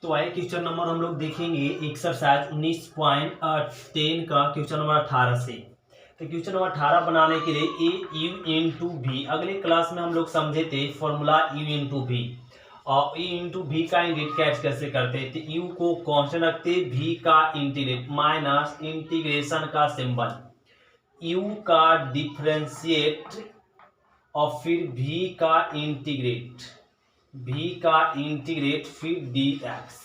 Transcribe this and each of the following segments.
तो आइए question number हम लोग देखेंगे एक्सरसाइज 19.10 का क्वेश्चन नंबर 18 से। तो क्वेश्चन नंबर 18 बनाने के लिए ए यू इंटू भी, अगले क्लास में हम लोग समझे थे फॉर्मूला यू इंटू भी। और ई इंटू भी का इंटीग्रेट कैसे करते हैं, तो यू को कांस्टेंट रखते, भी का इंटीग्रेट माइनस इंटीग्रेशन का सिंबल, यू का डिफरेंशिएट और फिर भी का इंटीग्रेट, भी का इंटीग्रेट फिर डी एक्स।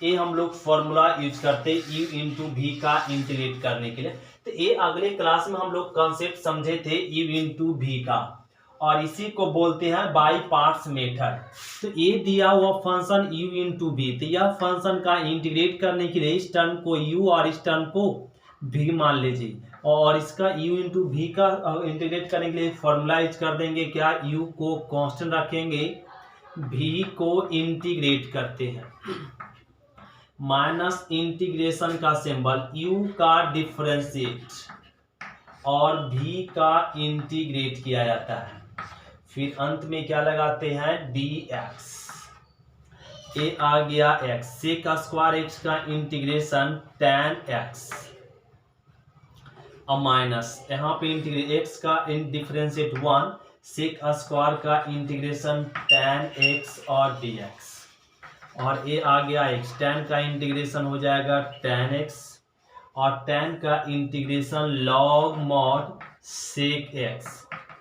ये हम लोग फॉर्मूला यूज करते हैं यू इंटू भी का इंटीग्रेट करने के लिए। तो ये अगले क्लास में हम लोग कॉन्सेप्ट समझे थे यू इंटू भी का, और इसी को बोलते हैं बाई पार्ट्स मेथड। तो ये दिया हुआ फंक्शन यू इंटू भी, तो यह फंक्शन का इंटीग्रेट करने के लिए इस टर्म को यू और इस टर्म को भी मान लीजिए, और इसका u इंटू भी का इंटीग्रेट करने के लिए फॉर्मूला यूज कर देंगे क्या, u को कांस्टेंट रखेंगे, भी को इंटीग्रेट करते हैं, माइनस इंटीग्रेशन का सिंबल, u का डिफरेंशिएट और भी का इंटीग्रेट किया जाता है, फिर अंत में क्या लगाते हैं dx। ये आ गया x, सेक स्क्वायर x का इंटीग्रेशन tan x और माइनस यहाँ पे इंटीग्रेट x का डिफरेंशिएट 1, सेक स्क्वायर का इंटीग्रेशन tan x और dx, और ये आ गया x, tan का इंटीग्रेशन हो जाएगा tan x और tan का integration log mod sec x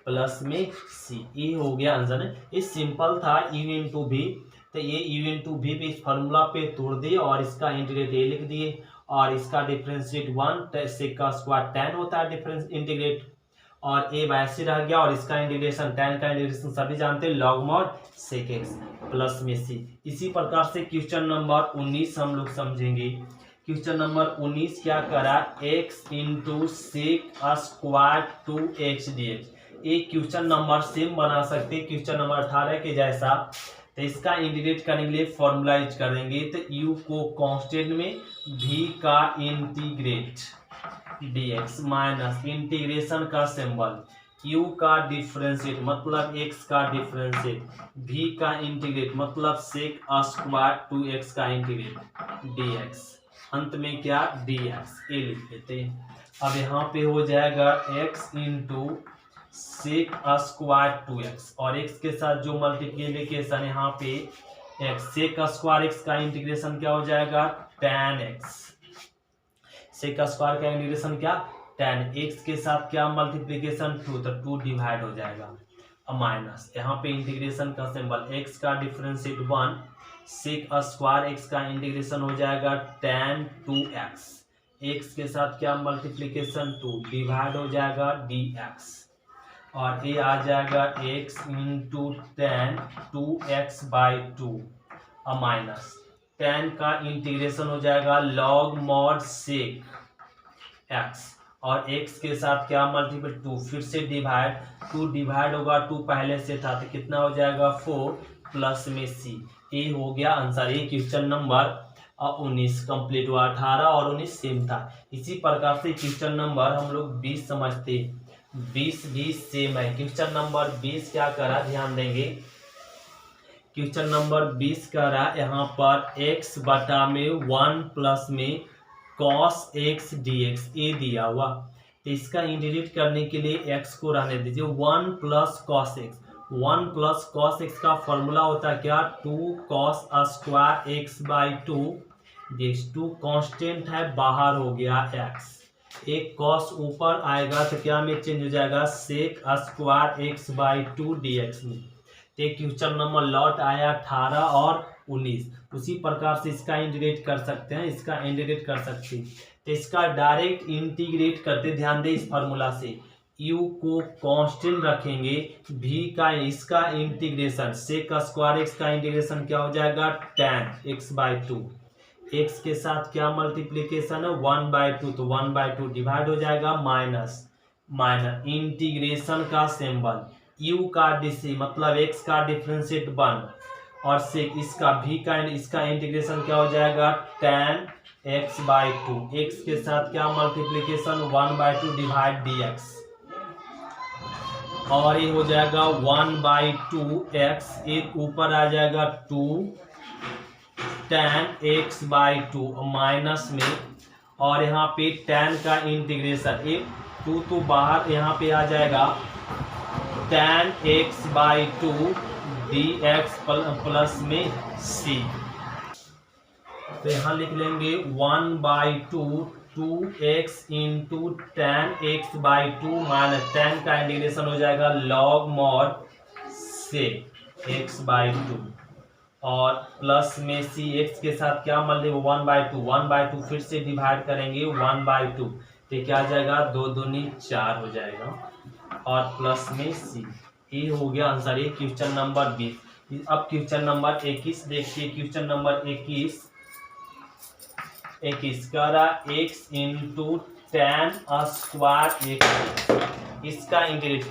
plus में c। ये हो गया आंसर है। ये सिंपल था u इंटू भी, तो ये u इंटू भी पे इस फॉर्मूला पे तोड़ दिए और इसका इंटीग्रेट ये लिख दिए, और इसका डिफरेंशिएट 1, सेक का स्क्वायर tan होता है डिफरेंस इंटीग्रेट, और ए वैसे रह गया, और इसका इंटीग्रेशन tan का इंटीग्रेशन सभी जानते हैं log mod sec x plus में c। इसी प्रकार से क्वेश्चन नंबर 19 हम लोग समझेंगे। क्वेश्चन नंबर 19 क्या करा, x into sec square 2x dx। एक क्वेश्चन नंबर सेम बना सकते हैं क्वेश्चन नंबर 18 के जैसा। तो इसका इंटीग्रेट करने के लिए फॉर्मूला यूज करेंगे, तो u को कांस्टेंट में, v का इंटीग्रेट dx माइनस इंटीग्रेशन का सिंबल, u का डिफरेंशिएट मतलब x का डिफरेंशिएट, v का इंटीग्रेट मतलब सेक स्क्वायर 2x का इंटीग्रेट dx, अंत में क्या dx। ये लिख लेते हैं। अब यहाँ पे हो जाएगा x into sec square 2x, और x के साथ जो मल्टीप्लिकेशन यहाँ पे x, सेक स्क्वायर x का इंटीग्रेशन क्या हो जाएगा tan x, सेक स्क्वायर का इंटीग्रेशन क्या tan x के साथ क्या मल्टीप्लिकेशन 2, तो 2 डिवाइड हो जाएगा, अब माइनस यहाँ पे इंटीग्रेशन का सिंबल, x का डिफरेंशिएट 1, सेक स्क्वायर x का इंटीग्रेशन हो जाएगा tan 2x, x के साथ क्या मल्टीप्लिकेशन 2 डिवाइड हो जाएगा dx, और ये आ जाएगा x into tan 2x by 2 और माइनस tan का इंटीग्रेशन हो जाएगा log mod sec x, और x के साथ क्या मल्टीपल 2, फिर से डिवाइड, 2 डिवाइड होगा, 2 पहले से था तो कितना हो जाएगा 4 प्लस में c। ये हो गया आंसर। ये क्वेश्चन नंबर 19 कंप्लीट हुआ। 18 और 19 सेम था। इसी प्रकार से क्वेश्चन नंबर हम लोग 20 समझते, 20 भी सेम है। क्वेश्चन नंबर 20 क्या करा, ध्यान देंगे। क्वेश्चन नंबर 20 करा यहाँ पर x बटा में 1 प्लस में cos x dx ये दिया हुआ, तो इसका इंटीग्रेट करने के लिए x को रहने दीजिए, 1 plus cos x, 1 plus cos x का फॉर्मूला होता है क्या 2 cos square x by 2 dx। 2 constant है, बाहर हो गया x, एक cos ऊपर आएगा तो क्या में चेंज हो जाएगा sec square x by 2 dx में। तो क्वेश्चन नंबर लौट आया 18 और 19। उसी प्रकार से इसका इंटीग्रेट कर सकते हैं, इसका इंटीग्रेट कर सकते हैं, तो इसका डायरेक्ट इंटीग्रेट करते, ध्यान दें इस फॉर्मूला से u को कांस्टेंट रखेंगे, v का इसका इंटीग्रेशन, सेक स्क्वायर x का इंटीग्रेशन क्या हो जाएगा tan x बाई 2, x के साथ क्या मल्टीप्लिकेशन है 1 बाई 2, तो 1 बाई 2 डिवाइड हो जाएगा, माइनस माइनस इंटीग्रेशन का सिंबल, u का डीसी मतलब x का डिफरेंशिएट 1, और सेक इसका v का इसका इंटीग्रेशन क्या हो जाएगा tan x बाई 2, x के साथ क्या मल्टीप्लिकेशन 1 बाई 2 डिवाइड dx, और ये हो जाएगा 1 बाई 2 x, एक ऊपर आ जाएगा 2 tan x बाई 2 माइनस में, और यहाँ पे tan का इंटीग्रेशन, एक 2 तो बाहर यहाँ पे आ जाएगा, tan x by 2 dx plus में c। तो यहाँ लिख लेंगे 1/2 2x into tan x by 2 minus tan का इंटीग्रेशन हो जाएगा log mod से x बाई 2, और प्लस में c x के साथ क्या मान लेंगे 1/2 फिर से डिवाइड करेंगे 1/2, तो क्या आ जाएगा 2 दूनी 4 हो जाएगा, और प्लस में c। ये हो गया आंसर, ये क्वेश्चन नंबर 20। अब क्वेश्चन नंबर 21 देखिए। क्वेश्चन नंबर 21 कह रहा x into tan square x, इसका इंटीग्रेट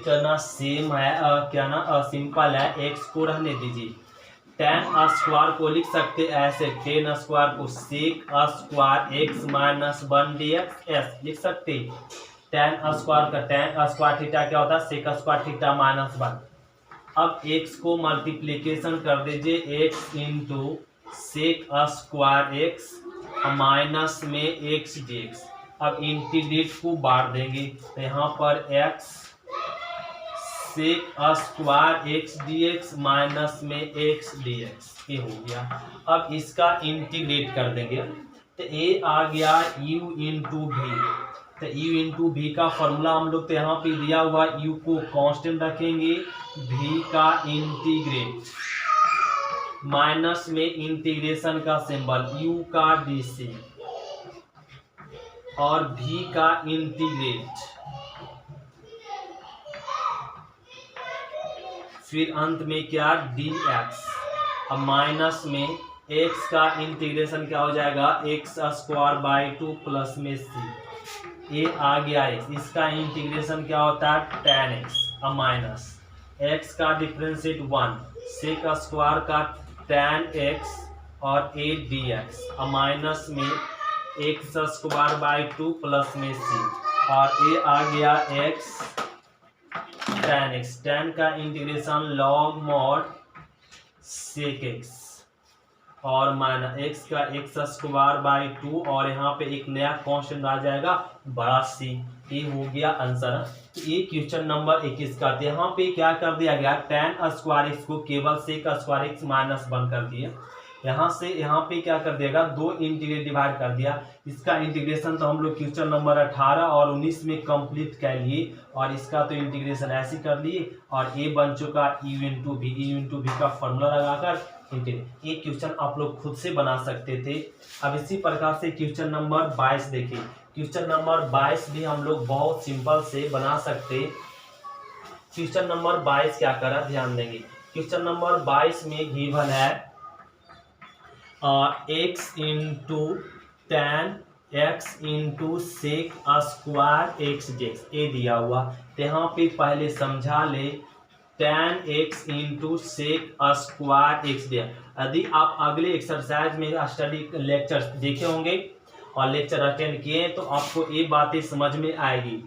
करना, सेम है, क्या ना सिंपल है, x को रहने दीजिए। tan स्क्वायर को लिख सकते ऐसे, tan स्क्वायर को sec square x minus 1 dx s लिख सकते। tan स्क्वायर का tan स्क्वायर थीटा क्या होता है, sec स्क्वायर थीटा माइनस 1। अब x को मल्टीप्लीकेशन कर दीजिए, x into sec square x minus में x dx। अब इंटीग्रेट को बांट देंगे, तो यहाँ पर x sec square x dx minus में x dx, ये हो गया। अब इसका इंटीग्रेट कर देंगे, तो ये आ गया u इंटू भी। तो u इंटू भी का फॉर्मूला हम लोग तो यहाँ पे दिया हुआ, u को कांस्टेंट रखेंगे, v का इंटीग्रेट माइनस में इंटीग्रेशन का सिंबल u का dc, और v का इंटीग्रेट, फिर अंत में क्या dx। अब माइनस में x का इंटीग्रेशन क्या हो जाएगा, x स्क्वायर बाई 2 प्लस में c, ये आ गया x। इसका इंटीग्रेशन क्या होता है tan x। अब माइनस x का डिफरेंशिएट 1, सेक स्क्वायर का tan x और a dx, अब माइनस में x स्क्वायर बाई 2 प्लस में c, और ये आ गया x tan x। tan का integration log mod sec x, और माइनस x का x स्क्वायर बाई 2, और यहाँ पे एक नया कांस्टेंट आ जाएगा बड़ा c। ये हो गया आंसर। ये क्वेश्चन नंबर 21 का। यहाँ पे क्या कर दिया गया, tan स्क्वायर x को केवल sec स्क्वायर x माइनस 1 कर दिया। यहाँ से यहाँ पे क्या कर देगा, 2 इंटीग्रेट डिवाइड कर दिया। इसका इंटीग्रेशन तो हम लोग क्वेश्चन नंबर 18 और 19 में कंप्लीट कर लिए, और इसका तो इंटीग्रेशन ऐसे कर लिए, और ये बन चुका u इंटू भी का फॉर्मूला लगाकर इंटीग्रेट। ये क्वेश्चन आप लोग खुद से बना सकते थे। अब इसी प्रकार से क्वेश्चन नंबर 22 देखिए। क्वेश्चन नंबर 22 भी हम लोग बहुत सिंपल से बना सकते। क्वेश्चन नंबर 22 क्या करा, ध्यान देंगे। क्वेश्चन नंबर 22 में गिवन है x into tan x into sec square x dx, ये दिया हुआ। तो यहाँ पे पहले समझा ले, tan x into sec square x dx। यदि आप अगले एक्सरसाइज में स्टडी लेक्चर देखे होंगे और लेक्चर अटेंड किए तो आपको ये बातें समझ में आएगी।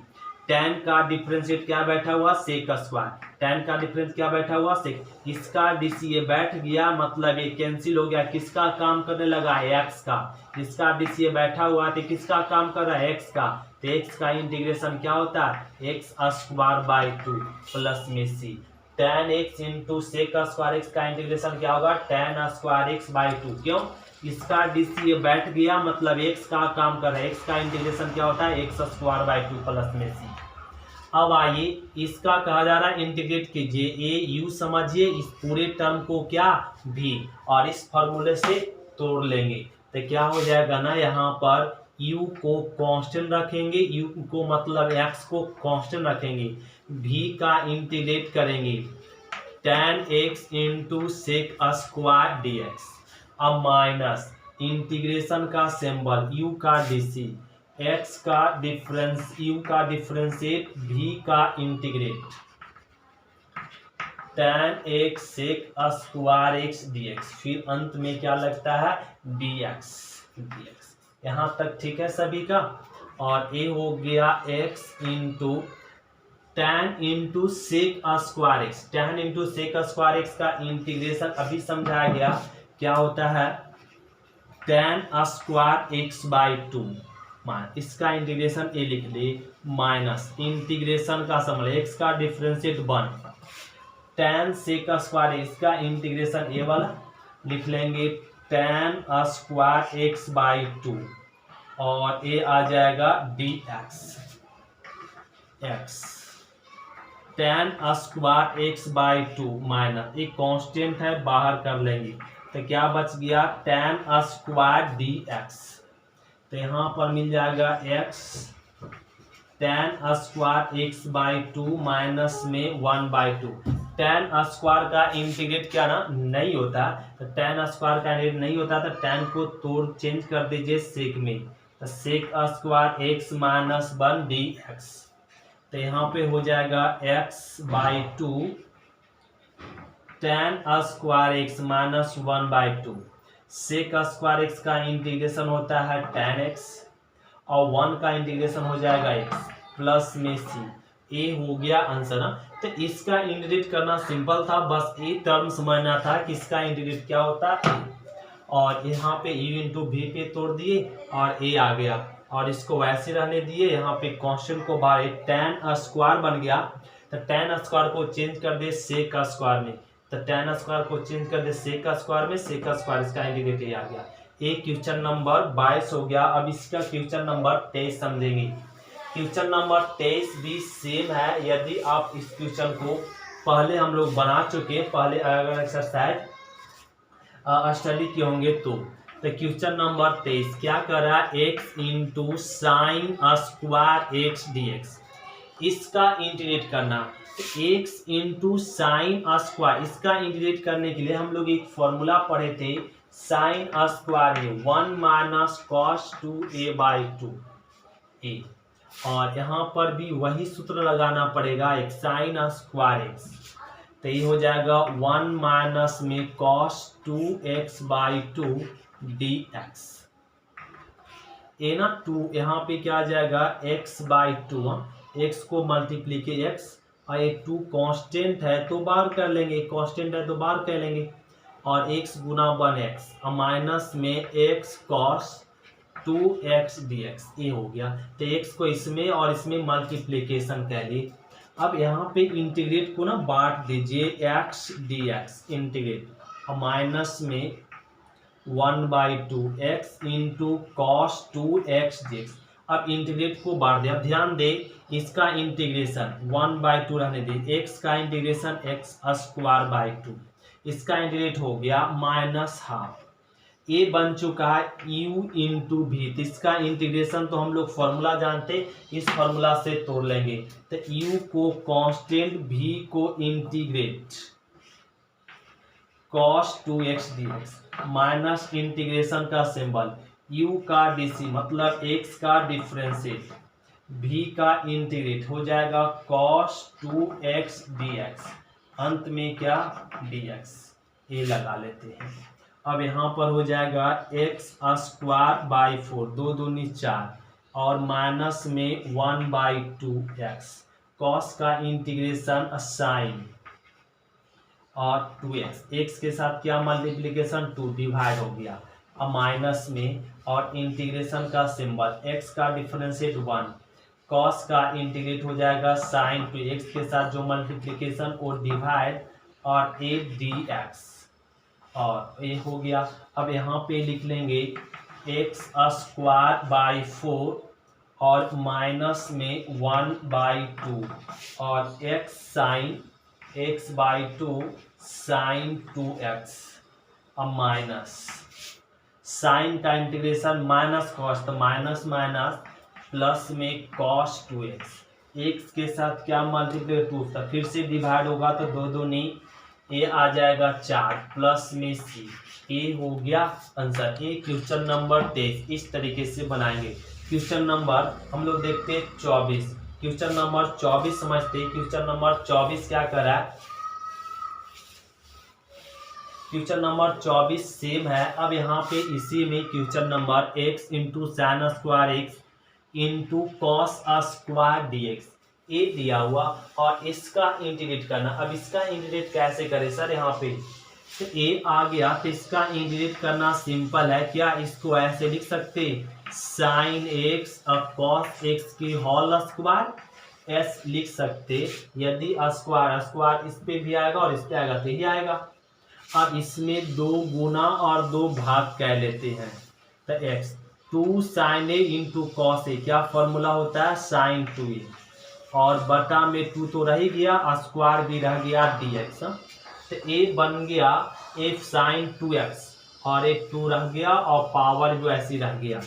tan का डिफरेंशिएट क्या बैठा हुआ, सेक स्क्वायर। tan का डिफरेंस क्या बैठा हुआ, सेक। इसका dc ये बैठ गया, मतलब ये कैंसिल हो गया। किसका काम करने लगा, x का। इसका dc ये बैठा हुआ तो किसका काम कर रहा है, x का। तो x का इंटीग्रेशन क्या होता है, x स्क्वायर बाई 2 प्लस में c। tan x into sec square x का इंटीग्रेशन क्या होगा, tan स्क्वायर x बाई 2। क्यों, इसका dc ये बैठ गया, मतलब x का काम कर रहा है। x का इंटीग्रेशन क्या होता है, x स्क्वायर बाई 2 प्लस में c। अब आइए इसका कहा जा रहा है इंटीग्रेट कीजिए, ए u समझिए, इस पूरे टर्म को क्या v, और इस फॉर्मूले से तोड़ लेंगे तो क्या हो जाएगा ना, यहाँ पर u को कांस्टेंट रखेंगे, u को मतलब x को कांस्टेंट रखेंगे, v का इंटीग्रेट करेंगे tan x into sec square dx। अब माइनस इंटीग्रेशन का सिंबल u का dc, x का डिफरेंस, u का डिफरेंशिएट, v का integrate tan x sec square x dx, फिर अंत में क्या लगता है dx। यहाँ तक ठीक है सभी का। और ये हो गया x into tan into sec square x। tan into sec square x का इंटीग्रेशन अभी समझाया गया क्या होता है tan square x by two, इसका इंटीग्रेशन ए लिख ले, माइनस इंटीग्रेशन का समझ एक्स का डिफरेंशिएट 1, tan सेक स्क्वायर इसका इंटीग्रेशन ए वाला लिख लेंगे tan square x by two, और ए आ जाएगा dx x, tan square x by two minus एक कांस्टेंट है बाहर कर लेंगे तो क्या बच गया tan स्क्वायर dx, तो यहाँ पर मिल जाएगा x tan square x by two minus में 1/2, tan स्क्वायर का इंटीग्रेट क्या ना नहीं होता, तो tan स्क्वायर का इंटीग्रेट नहीं होता तो tan को तोड़ चेंज कर दीजिए सेक में, तो sec square x minus 1 dx, तो यहाँ पे हो जाएगा x/2 tan square x minus 1/2, sec square x का इंटीग्रेशन होता है tan x, और 1 का इंटीग्रेशन हो जाएगा x प्लस में c, ए हो गया आंसर ना। तो इसका इंटीग्रेट करना सिंपल था, बस ए टर्म समझना था कि इसका इंटीग्रेट क्या होता है, और यहाँ पे u इंटू वी पे तोड़ दिए और ए आ गया, और इसको वैसे रहने दिए, यहाँ पे कांस्टेंट को बाहर tan स्क्वायर बन गया, तो tan स्क्वायर को चेंज कर दे सेक स्क्वायर में, तो tan स्क्वायर को चेंज कर दे सेक स्क्वायर में, सेक स्क्वायर इसका इंटीग्रेट ए आ गया। ये क्वेश्चन नंबर 22 हो गया। अब इसका क्वेश्चन नंबर 23 समझेंगे। क्वेश्चन नंबर 23 भी सेम है। यदि आप इस क्वेश्चन को पहले हम लोग बना चुके, पहले अगर एक्सरसाइज स्टडी किए होंगे तो क्वेश्चन नंबर 23 क्या कर रहा है, x into sine square x dx, इसका इंटीग्रेट करना। एक्स इंटू साइन स्क्वायर, इसका इंटीग्रेट करने के लिए हम लोग एक फॉर्मूला पढ़े थे, साइन स्क्वायर में 1 माइनस कॉस 2a/2 ए, और यहाँ पर भी वही सूत्र लगाना पड़ेगा, एक साइन स्क्वायर एक्स, तो ये हो जाएगा 1 माइनस में कॉस 2x/2 dx, ए ना 2, यहाँ पे क्या आ जाएगा x/2, x को मल्टीप्लीके x, और ये 2 कांस्टेंट है तो बाहर कर लेंगे, कांस्टेंट है तो बाहर कर लेंगे, और x गुना 1x, और माइनस में x cos 2x dx, ये हो गया। तो x को इसमें और इसमें मल्टीप्लीकेशन कर ली। अब यहाँ पे इंटीग्रेट को ना बांट दीजिए, x dx इंटीग्रेट, और माइनस में 1/2 x into cos 2x dx। अब इंटीग्रेट को बांट दे। अब ध्यान दे, इसका इंटीग्रेशन 1/2 रहने दे, x का इंटीग्रेशन x स्क्वायर बाई 2, इसका इंटीग्रेट हो गया -12, ए बन चुका है u इंटू वी, इसका इंटीग्रेशन तो हम लोग फॉर्मूला जानते, इस फॉर्मूला से तोड़ लेंगे, तो u को कांस्टेंट, v को integrate cos 2x dx, minus integration का सिंबल u का dc मतलब x का डिफरेंशिएट, v का इंटीग्रेट हो जाएगा cos 2x dx, अंत में क्या dx, ये लगा लेते हैं। अब यहाँ पर हो जाएगा x स्क्वायर बाई 4, 2 दूनी 4, और माइनस में 1/2x, cos का इंटीग्रेशन साइन और 2x, x के साथ क्या मल्टीप्लीकेशन 2 डिवाइड हो गया, अब माइनस में, और इंटीग्रेशन का सिंबल x का डिफरेंशिएट 1, cos का इंटीग्रेट हो जाएगा साइन 2x के साथ जो मल्टीप्लीकेशन वो डिवाइड, और a dx, और ये हो गया। अब यहाँ पे लिख लेंगे x स्क्वायर बाई 4 और माइनस में 1/2, और x sign x/2 sign 2x, अब माइनस साइन का इंटीग्रेशन माइनस कॉस, तो माइनस माइनस प्लस में cos 2x, x के साथ क्या मल्टीप्लाई 2, तो फिर से डिवाइड होगा तो 2 दूनी ए आ जाएगा 4 प्लस में c, ए हो गया आंसर। ये क्वेश्चन नंबर 23 इस तरीके से बनाएंगे। क्वेश्चन नंबर हम लोग देखते हैं 24, क्वेश्चन नंबर 24 समझते हैं। क्वेश्चन नंबर 24 क्या कर रहा है, क्वेश्चन नंबर 24 सेम है। अब यहाँ पे इसी में question number x into sine square x into cos square dx ए दिया हुआ, और इसका इंटीग्रेट करना। अब इसका इंटीग्रेट कैसे करें सर, यहाँ पे तो ए आ गया, तो इसका इंटीग्रेट करना सिंपल है। क्या इसको ऐसे लिख सकते, साइन एक्स अब कॉस एक्स की होल स्क्वायर एस लिख सकते। यदि स्क्वायर स्क्वायर इस पे भी आएगा और इस पे आएगा तो ही आएगा। अब इसमें 2 गुना और 2 भाग कह लेते हैं। तो x 2 sign A into cos A, क्या फॉर्मूला होता है, साइन 2a, और बटा में 2 तो रह ही गया, स्क्वायर भी रह गया dx। तो ए बन गया एफ साइन 2x और एक 2 रह गया और पावर जो ऐसी रह गया।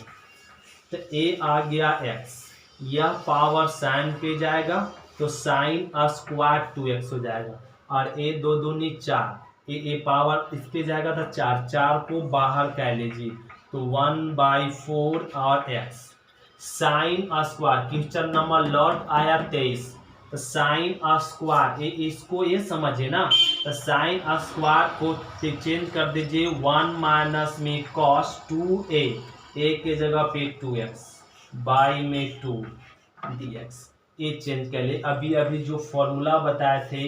तो ए आ गया x, यह पावर साइन पे जाएगा तो साइन स्क्वायर 2x हो जाएगा, और ए 2 दूनी 4, ए पावर इस पे जाएगा तो 4, 4 को बाहर कह लीजिए तो 1/4 और x sine square. Question number lot आया 23, तो साइन स्क्वायर इसको ये समझे ना, तो साइन स्क्वायर को चेंज कर दीजिए 1 माइनस में कॉस 2a, ए के जगह पे 2x बाई में 2 dx, ये चेंज कर ले। अभी अभी जो फॉर्मूला बताए थे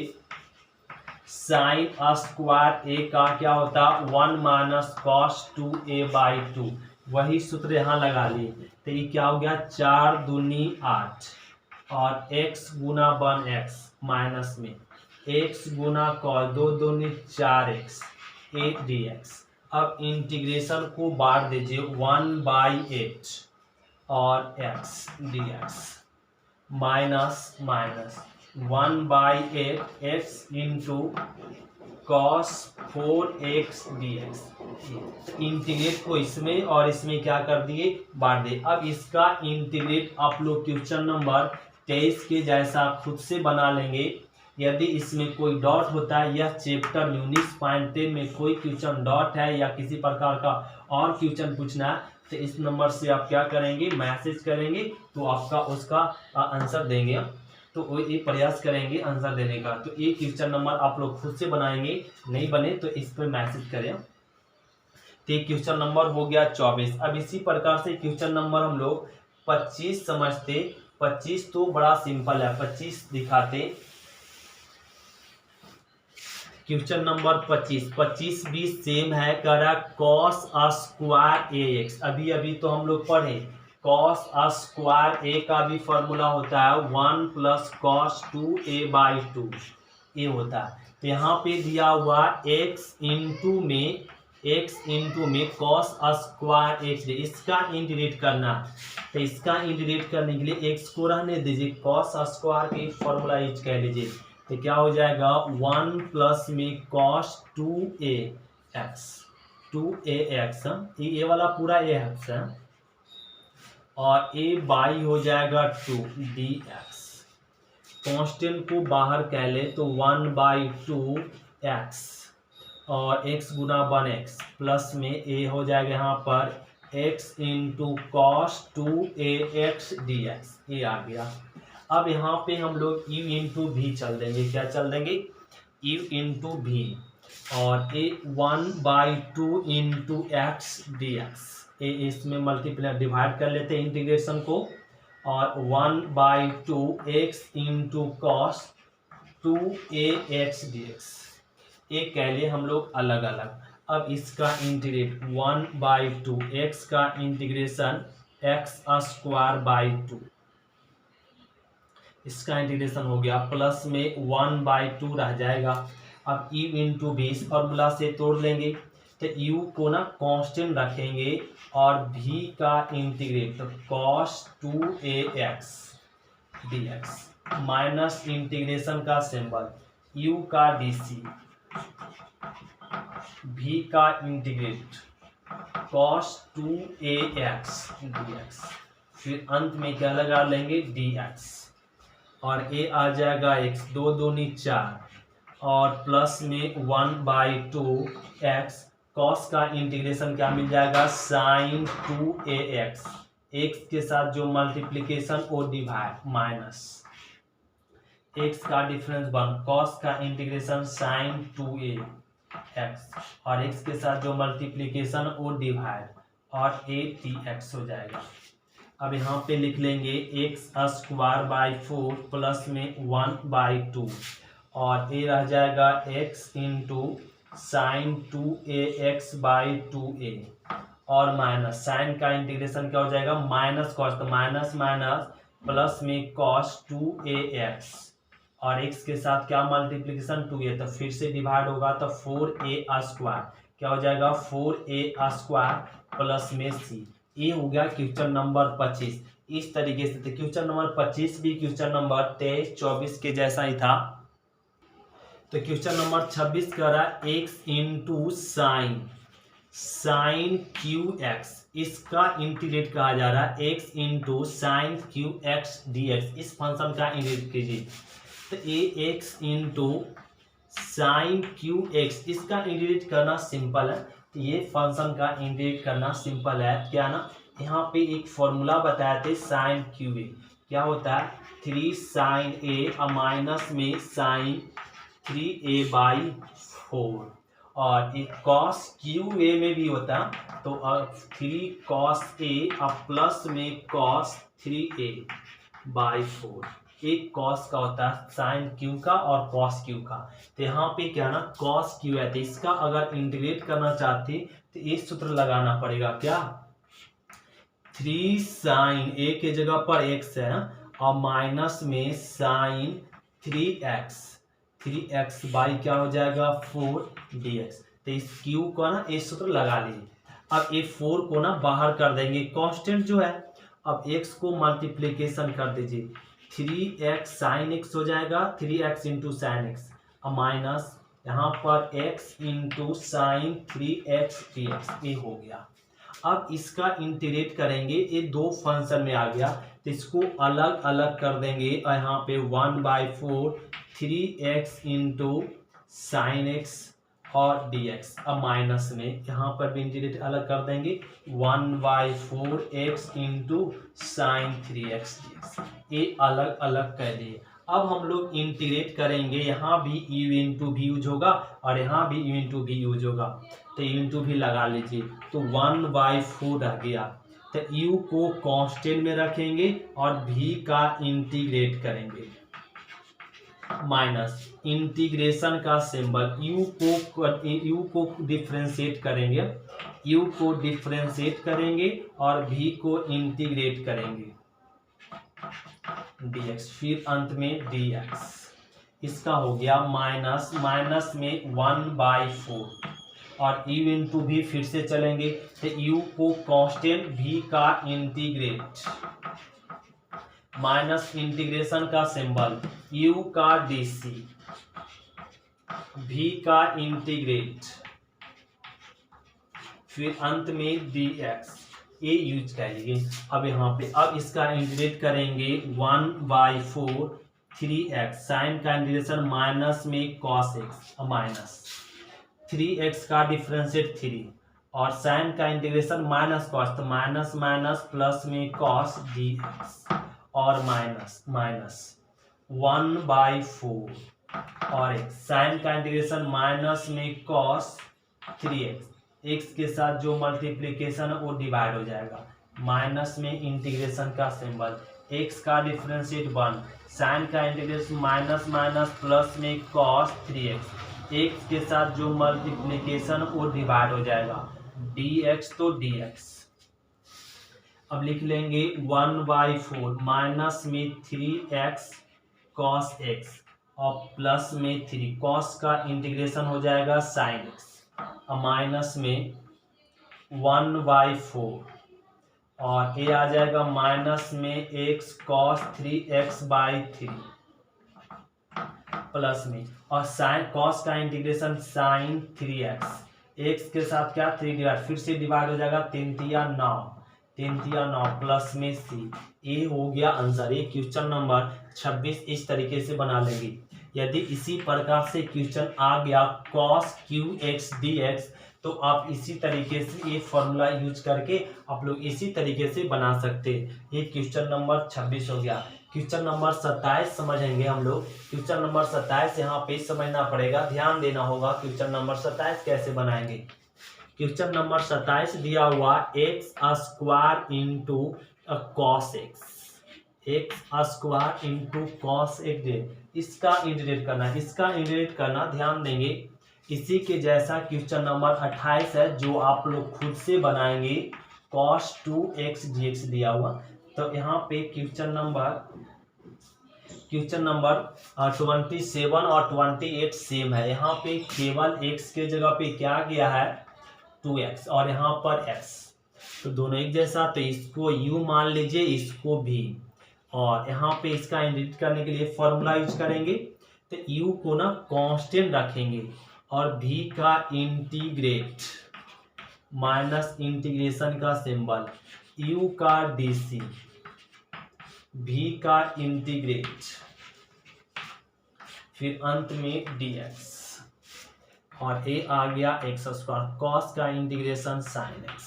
साइन स्क्वायर ए का क्या होता, 1 माइनस कॉस 2a बाई 2, वही सूत्र यहाँ लगा लिए। तो ये क्या हो गया, 4 दूनी 8 और x गुना 1x माइनस में x गुना कॉस 2 दूनी 4x ए dx। अब इंटीग्रेशन को बांट दीजिए 1/8 और x dx minus minus 1/8 x into cos 4x dx। Integrate को इसमें और इसमें क्या कर दिए, बांट दिए। अब इसका इंटीग्रेट आप लोग क्वेश्चन नंबर 23 के जैसा खुद से बना लेंगे। यदि इसमें कोई डॉट होता है, यह चैप्टर 19.10 में कोई क्वेश्चन डॉट है या किसी प्रकार का और क्वेश्चन पूछना है, तो इस नंबर से आप क्या करेंगे, मैसेज करेंगे तो आपका उसका आंसर देंगे। तो ये प्रयास करेंगे आंसर देने का। तो ये क्वेश्चन नंबर आप लोग खुद से बनाएंगे, नहीं बने तो इस पर मैसेज करें। तो क्वेश्चन नंबर हो गया 24। अब इसी प्रकार से क्वेश्चन नंबर हम लोग 25 समझते। 25 तो बड़ा सिंपल है, 25 दिखाते। क्वेश्चन नंबर 25 भी सेम है, कह रहा कॉस स्क्वायर ए एक्स। अभी अभी तो हम लोग पढ़े कॉस स्क्वायर ए का भी फॉर्मूला होता है 1 प्लस कॉस 2a बाई 2, ये होता है। तो यहाँ पे दिया हुआ x इंटू में कॉस स्क्वायर एक्स, इसका इंटीग्रेट करना। तो इसका इंटीग्रेट करने के लिए x को रहने दीजिए, कॉस स्क्वायर के फॉर्मूला यूज कर लीजिए। तो क्या हो जाएगा 1 प्लस में कॉस 2ax, ये वाला पूरा ax है, और a बाई हो जाएगा 2 dx। कांस्टेंट को बाहर कह ले तो 1/2x और x गुना 1x प्लस में a हो जाएगा यहाँ पर x into cos 2ax dx, ये आ गया। अब यहाँ पे हम लोग u इंटू भी चल देंगे, क्या चल देंगे, u इंटू भी, और a 1/2 इंटू x dx, ए इसमें मल्टीप्लाई डिवाइड कर लेते हैं इंटीग्रेशन को, और 1/2 x into cos 2ax dx, ये कह लिए हम लोग अलग अलग। अब इसका इंटीग्रेट 1/2 x का इंटीग्रेशन x स्क्वायर बाई 2, इसका इंटीग्रेशन हो गया, प्लस में 1/2 रह जाएगा। अब u इंटू भी इस फॉर्मूला से तोड़ लेंगे, तो u को ना कांस्टेंट रखेंगे और v का इंटीग्रेट तो cos 2ax dx minus integration का सिंबल u का dc, v का इंटीग्रेट cos 2ax dx, फिर अंत में क्या लगा लेंगे dx, और a आ जाएगा x 2 दूनी 4 और प्लस में 1/2 x, cos का इंटीग्रेशन क्या मिल जाएगा साइन 2ax, x के साथ जो मल्टीप्लिकेशन और डिवाइड माइनस x का डिफरेंस 1, cos का इंटीग्रेशन साइन 2ax और x के साथ जो मल्टीप्लिकेशन और डिवाइड और a dx हो जाएगा। अब यहाँ पे लिख लेंगे x स्क्वायर बाई 4 प्लस में 1/2 और a रह जाएगा x into sign 2ax by 2a और माइनस साइन का इंटीग्रेशन क्या हो जाएगा माइनस कॉस, तो माइनस माइनस प्लस में कॉस 2ax और x के साथ क्या मल्टीप्लीकेशन 2a, तो फिर से डिवाइड होगा तो 4a स्क्वायर क्या हो जाएगा 4a स्क्वायर प्लस में c। ये हो गया क्वेश्चन नंबर 25। इस तरीके से तो क्वेश्चन नंबर 25 भी क्वेश्चन नंबर 23 24 के जैसा ही था। तो क्वेश्चन नंबर 26 कह रहा है x into sine q x, इसका इंटीग्रेट कहा जा रहा है x into sine q x d x. इस फंक्शन का इंटीग्रेट कीजिए तो a x into sine q x, इसका इंटीग्रेट करना सिंपल है। तो ये फंक्शन का इंटीग्रेट करना सिंपल है क्या ना, यहाँ पे एक फॉर्मूला बताए थे साइन क्यू ए, क्या होता है 3 साइन ए माइनस में साइन 3a बाई 4 और एक कॉस क्यू ए में भी होता है तो 3 कॉस ए प्लस में कॉस 3a बाई 4। एक कॉस का होता है साइन क्यू का और कॉस क्यू का। तो यहाँ पे क्या ना कॉस क्यू है, तो इसका अगर इंटीग्रेट करना चाहते तो ये सूत्र लगाना पड़ेगा क्या 3 साइन ए के जगह पर x है और माइनस में साइन 3x बाई क्या हो जाएगा 4 dx। तो इस q को ना ये सूत्र लगा लीजिए। अब ये 4 को ना बाहर कर देंगे, कांस्टेंट जो है अब x को मल्टीप्लीकेशन कर दीजिए 3x साइन x हो जाएगा 3x into sine x minus यहाँ पर x into sign 3x dx, ये हो गया। अब इसका इंटीग्रेट करेंगे, ये दो फंक्शन में आ गया तो इसको अलग अलग कर देंगे और यहाँ पे 1/4 3x इंटू साइन एक्स और dx अब माइनस में यहाँ पर भी इंटीग्रेट अलग कर देंगे 1/4 x into sign 3x dx, ये अलग अलग कर दिए। अब हम लोग इंटीग्रेट करेंगे, यहाँ भी u इंटू भी यूज होगा और यहाँ भी u इंटू भी यूज होगा, तो u इंटू भी लगा लीजिए तो 1/4 रह गया। तो u को कांस्टेंट में रखेंगे और v का इंटीग्रेट करेंगे माइनस इंटीग्रेशन का सिंबल u को डिफरेंशिएट करेंगे, u को डिफरेंशिएट करेंगे और v को इंटीग्रेट करेंगे dx, फिर अंत में dx। इसका हो गया माइनस माइनस में 1/4 और u इंटू भी फिर से चलेंगे तो u को कांस्टेंट v का इंटीग्रेट माइनस इंटीग्रेशन का सिंबल u का dc v का इंटीग्रेट फिर अंत में dx, ये यूज करेंगे। अब यहाँ पे अब इसका इंटीग्रेट करेंगे 1/4 3x साइन का इंटीग्रेशन माइनस में cos x माइनस 3x का डिफरेंशिएट 3 और साइन का इंटीग्रेशन माइनस cos, तो माइनस माइनस प्लस में cos dx और माइनस माइनस 1/4 और x साइन का इंटीग्रेशन माइनस में cos 3x, x के साथ जो मल्टीप्लीकेशन है वो डिवाइड हो जाएगा माइनस में इंटीग्रेशन का सिंबल x का डिफरेंशिएट 1 साइन का इंटीग्रेशन माइनस माइनस प्लस में cos 3x, x के साथ जो मल्टीप्लीकेशन वो डिवाइड हो जाएगा dx तो dx। अब लिख लेंगे 1/4 माइनस में 3x cos x और प्लस में 3 cos का इंटीग्रेशन हो जाएगा sin x माइनस में 1/4 और ये आ जाएगा माइनस में x cos 3x/3 प्लस में और साइन cos का इंटीग्रेशन sin 3x, x के साथ क्या 3 डिवाइड फिर से डिवाइड हो जाएगा 3 तिया 9 प्लस में c। ये हो गया आंसर। ये क्वेश्चन नंबर 26 इस तरीके से बना लेंगे। यदि इसी प्रकार से क्वेश्चन आ गया cos qx dx तो आप इसी तरीके से ये फॉर्मूला यूज करके आप लोग इसी तरीके से बना सकते हैं। ये क्वेश्चन नंबर 26 हो गया। क्वेश्चन नंबर 27 समझेंगे हम लोग। क्वेश्चन नंबर 27 यहाँ पे समझना पड़ेगा, ध्यान देना होगा। क्वेश्चन नंबर 27 कैसे बनाएंगे। क्वेश्चन नंबर 27 दिया हुआ x² into cos x² into cos x, इसका इंटीग्रेट करना। इसका इंटीग्रेट करना ध्यान देंगे इसी के जैसा क्वेश्चन नंबर 28 है जो आप लोग खुद से बनाएंगे। cos 2x dx दिया हुआ, तो यहाँ पे क्वेश्चन नंबर 27 और 28 सेम है। यहाँ पे केवल x के जगह पे क्या गया है 2x और यहाँ पर x, तो दोनों एक जैसा, तो इसको u मान लीजिए, इसको भी, और यहाँ पे इसका इंटीग्रेट करने के लिए फॉर्मूला यूज करेंगे। तो u को ना कांस्टेंट रखेंगे और v का इंटीग्रेट माइनस इंटीग्रेशन का सिंबल, u का dc, v का इंटीग्रेट, फिर अंत में dx, और a आ गया x स्क्वायर, cos का integration sin x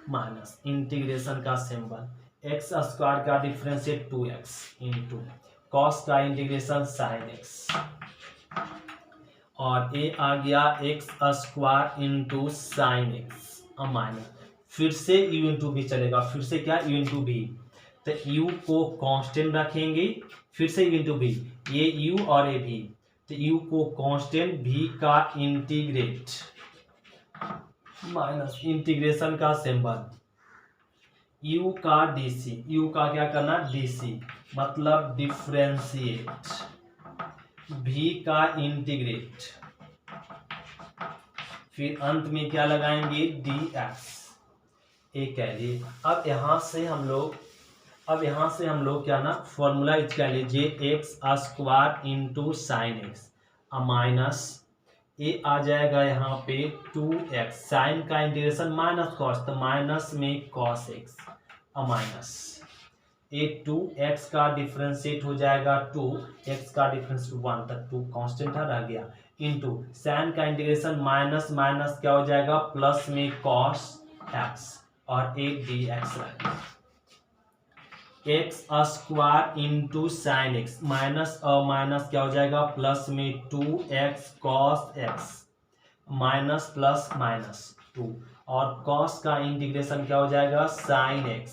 minus integration का सिंबल, x स्क्वायर का डिफरेंशिएट 2x इंटू cos का इंटीग्रेशन sin x, और a आ गया x square into sine x minus, फिर से u इंटू भी चलेगा, फिर से क्या u इंटू भी, तो u को कांस्टेंट रखेंगे, फिर से u इंटू भी, ये u और ये भी, तो u को कांस्टेंट, v का इंटीग्रेट माइनस इंटीग्रेशन का सिंबल, u का dc, u का क्या करना dc मतलब डिफरेंशिएट, v का इंटीग्रेट, फिर अंत में क्या लगाएंगे dx, एक कह लिए। अब यहाँ से हम लोग क्या ना फॉर्मूला यूज कर लीजिए, x square into sine x minus a आ जाएगा यहाँ पे 2x, साइन का इंटीग्रेशन माइनस कॉस, तो माइनस में cos x minus a 2x का डिफरेंशिएट हो जाएगा 2x का डिफरेंशिएट 1 तक, 2 कांस्टेंट रह गया, इंटू साइन का इंटीग्रेशन माइनस माइनस क्या हो जाएगा प्लस में कॉस x और एक dx रहेगा, x square into sine x minus और माइनस क्या हो जाएगा प्लस में 2x cos x minus plus minus 2, और cos का इंटीग्रेशन क्या हो जाएगा sin x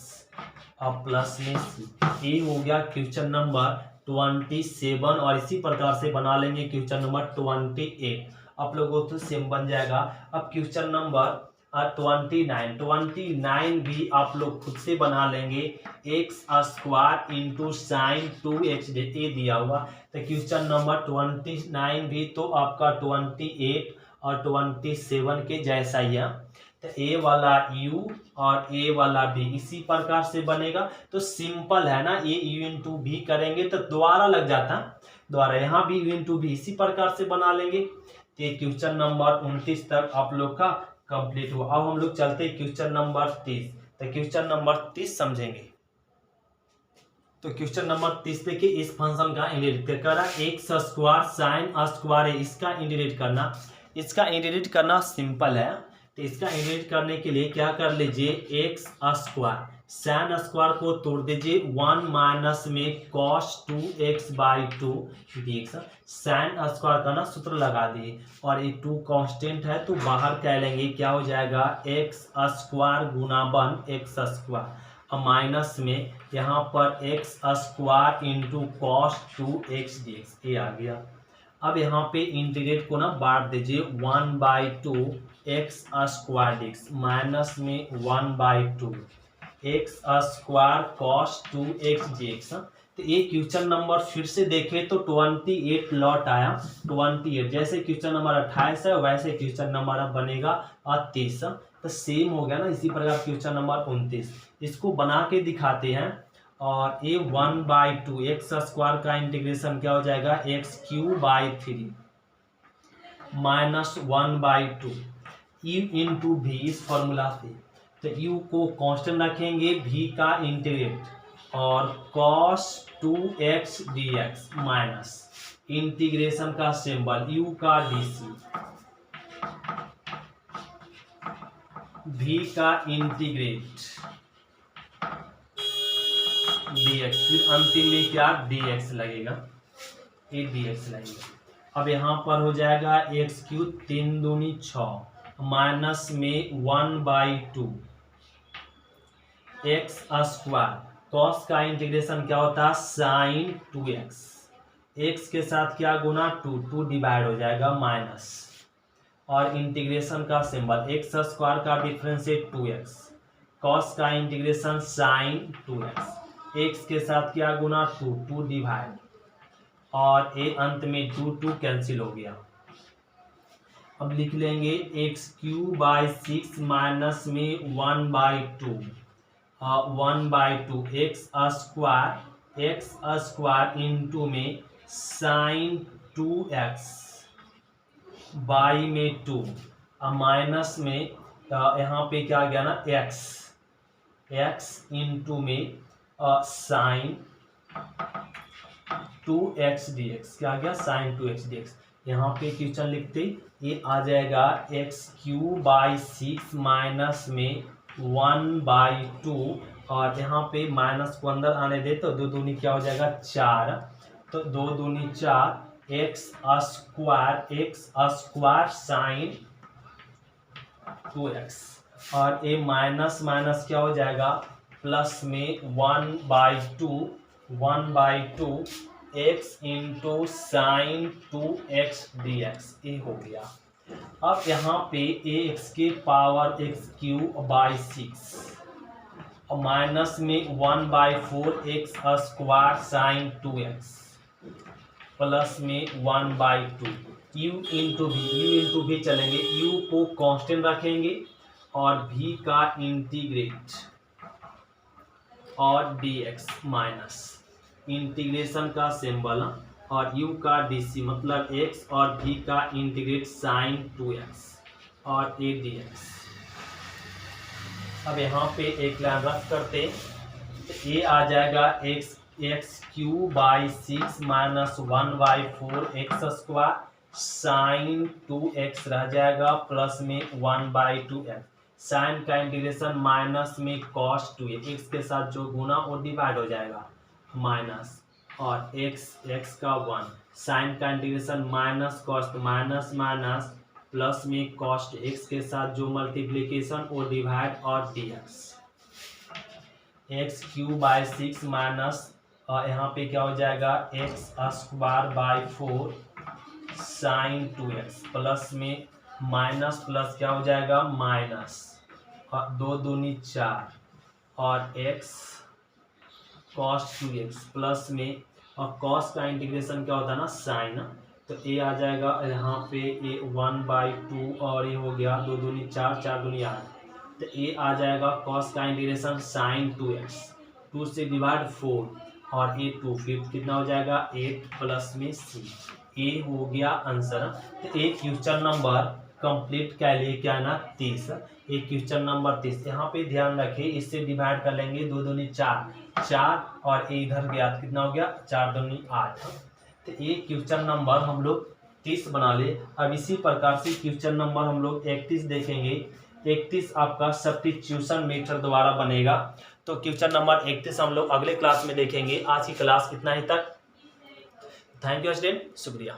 और प्लस में c। ये हो गया क्वेश्चन नंबर 27, और इसी प्रकार से बना लेंगे क्वेश्चन नंबर 28, आप लोगों को तो सेम बन जाएगा। अब क्वेश्चन नंबर 29 भी आप लोग खुद से बना लेंगे, x square into sign 2x दिया हुआ, तो क्वेश्चन नंबर 29 भी तो आपका 28 और 27 के जैसा ही है, तो a वाला u और a वाला b इसी प्रकार से बनेगा। तो सिंपल है ना, ये u इंटू भी करेंगे तो दोबारा लग जाता, दोबारा यहाँ भी u इंटू भी इसी प्रकार से बना लेंगे। तो ये क्वेश्चन नंबर 29 तक आप लोग का कंप्लीट हुआ। अब हम लोग चलते हैं क्वेश्चन नंबर 30, तो क्वेश्चन नंबर 30 समझेंगे। तो क्वेश्चन नंबर 30 देखिए, इस फंक्शन का इंटीग्रेट करना, एक्स स्क्वायर साइन स्क्वायर है, इसका इंटीग्रेट करना सिंपल है। तो इसका इंटीग्रेट करने के लिए क्या कर लीजिए, एक्स स्क्वायर साइन स्क्वायर को तोड़ दीजिए, 1 माइनस में cos 2x/2 dx, sine square का ना सूत्र लगा दिए, और ये 2 कांस्टेंट है तो बाहर कह लेंगे क्या हो जाएगा एक्स स्क्वायर गुना 1 एक्स स्क्वायर, माइनस में यहाँ पर x square into cos 2x dx, ये आ गया। अब यहाँ पे इंटीग्रेट को ना बांट दीजिए, 1/2 एक्स स्क्वायर dx माइनस में 1/2 x square cos 2x dx। तो ये क्वेश्चन नंबर फिर से देखें तो 28 लौट आया, 28 जैसे क्वेश्चन नंबर 28 है वैसे क्वेश्चन नंबर अब बनेगा 30, तो सेम हो गया ना। इसी प्रकार क्वेश्चन नंबर 29 इसको बना के दिखाते हैं, और ये 1/2 एक्स स्क्वायर का इंटीग्रेशन क्या हो जाएगा x³ माइनस 1/2 u इंटू भी, इस फॉर्मूला से तो u को कांस्टेंट रखेंगे, v का इंटीग्रेट और cos 2x dx minus integration का सिंबल u का dc, v का इंटीग्रेट dx, फिर अंतिम में क्या dx लगेगा, ये dx लगेगा। अब यहाँ पर हो जाएगा x³ 3 दूनी 6 माइनस में 1/2 एक्स स्क्वायर, कॉस का इंटीग्रेशन क्या होता है साइन 2x x के साथ क्या गुना 2 डिवाइड हो जाएगा माइनस, और इंटीग्रेशन का सिंबल एक्स स्क्वायर का डिफरेंशिएट 2x, कॉस का इंटीग्रेशन साइन 2x, x के साथ क्या गुना 2 डिवाइड, और ए अंत में 2 कैंसिल हो गया। अब लिख लेंगे x³/6 माइनस में 1/2 x स्क्वायर इंटू में साइन 2x बाई में 2, अब माइनस में यहाँ पे क्या गया ना x इंटू में साइन 2x dx, क्या गया साइन 2x dx। यहाँ पे क्वेश्चन लिखते ये आ जाएगा x³/6 माइनस में 1/2, और यहाँ पे माइनस को अंदर आने दे तो 2 दूनी क्या हो जाएगा 4, तो 2 दूनी 4 x स्क्वायर साइन 2x, और ये माइनस माइनस क्या हो जाएगा प्लस में 1/2 x into sign 2x dx, ये हो गया। अब यहाँ पे x के पावर x³/6 और माइनस में 1/4 x square sine 2x plus में 1/2 u इंटू भी चलेंगे, u को कांस्टेंट रखेंगे और v का इंटीग्रेट और dx माइनस इंटीग्रेशन का सिंबल और u का dc मतलब x और v का इंटीग्रेट साइन 2x और a dx। अब यहाँ पे एक लाइन रफ करते, ये आ जाएगा x³/6 minus 1/4 x square sine 2x रह जाएगा प्लस में 1/2x, साइन का इंटीग्रेशन माइनस में कॉस 2x, x के साथ जो गुना वो डिवाइड हो जाएगा माइनस, और x का 1, साइन का integration minus cost minus minus plus में कॉस्ट x के साथ जो मल्टीप्लिकेशन वो डिवाइड और dx, x³/6 माइनस यहाँ पे क्या हो जाएगा x²/4 साइन 2x प्लस में माइनस प्लस क्या हो जाएगा माइनस, और 2 दूनी 4 और x cos 2x प्लस में, और cos का इंटीग्रेशन क्या होता है ना साइन, तो a आ जाएगा यहाँ पे a 1/2 और ये हो गया 2 दूनी 4 4 दूनी 8, तो a आ जाएगा cos का इंटीग्रेशन साइन 2x 2 से डिवाइड 4 और a 2, फिर कितना हो जाएगा 8 प्लस में c, a हो गया आंसर। तो एक क्वेश्चन नंबर कंप्लीट के लिए क्या है ना 30, एक क्वेश्चन नंबर 30। यहाँ पे ध्यान रखिए इससे डिवाइड कर लेंगे 2 दूनी 4 और a इधर गया तो कितना हो गया 4 दूनी 8, तो एक क्वेश्चन नंबर हम लोग 30 बना ले। अब इसी प्रकार से क्वेश्चन नंबर हम लोग 31 देखेंगे। 31 आपका सब्स्टिट्यूशन मेथड द्वारा बनेगा, तो क्वेश्चन नंबर 31 हम लोग अगले क्लास में देखेंगे। आज की क्लास इतना ही तक। थैंक यू स्टूडेंट, शुक्रिया।